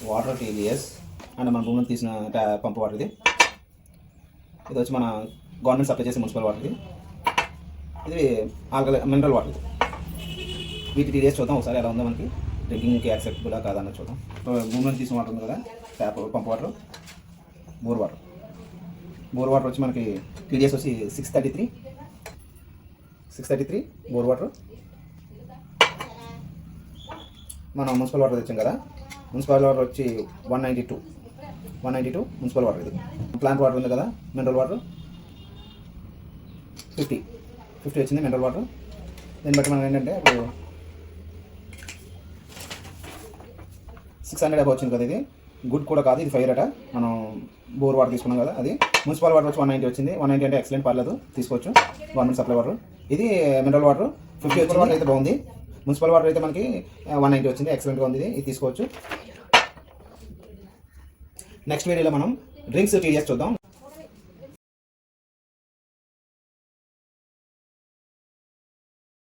Water TVS and మన భూమి నుంచి తీసిన పంప్ వాటర్ ఇది వచ్చి మన గవర్నమెంట్ సప్లై చేసే మున్సిపల్ వాటర్ ఇది మినరల్ వాటర్ వీటి టీడీఎస్ చూద్దాం ఒకసారి ఎలా ఉందో మనకి డ్రింకింగ్కి యాక్సెప్టబుల్ కాదన్న చూద్దాం. భూమి నుంచి తీసిన వాటర్ ఉంది కదా, పంప్ వాటర్, బోర్ వాటర్ వచ్చి మనకి టీడీఎస్ వచ్చి 633 బోర్ వాటర్. మనం మున్సిపల్ వాటర్ తెచ్చాం కదా, మున్సిపల్ వాటర్ వచ్చి 192 మున్సిపల్ వాటర్. ఇది ప్లాంట్ వాటర్ ఉంది కదా, మినరల్ వాటర్ 50 వచ్చింది మినరల్ వాటర్. దీన్ని బట్టి మనం ఏంటంటే ఇప్పుడు 600 అబౌ వచ్చింది కదా. ఇది గుడ్ కూడా కాదు, ఇది ఫైర్ అట. మనం బోర్ వాటర్ తీసుకున్నాం కదా, అది మున్సిపల్ వాటర్ వచ్చి 190 వచ్చింది. 190 అంటే ఎక్సలెంట్, పర్లేదు, తీసుకోవచ్చు. Government supply water. ఇది మినరల్ వాటర్ 50 వచ్చింది. వాటర్ అయితే బాగుంది. మున్సిపల్ వాటర్ అయితే మనకి 190 వచ్చింది, ఎక్సలెంట్గా ఉంది. ఇది తీసుకోవచ్చు. నెక్స్ట్ వీడియోలో మనం డ్రింక్స్ టీడీఎస్ చూద్దాం.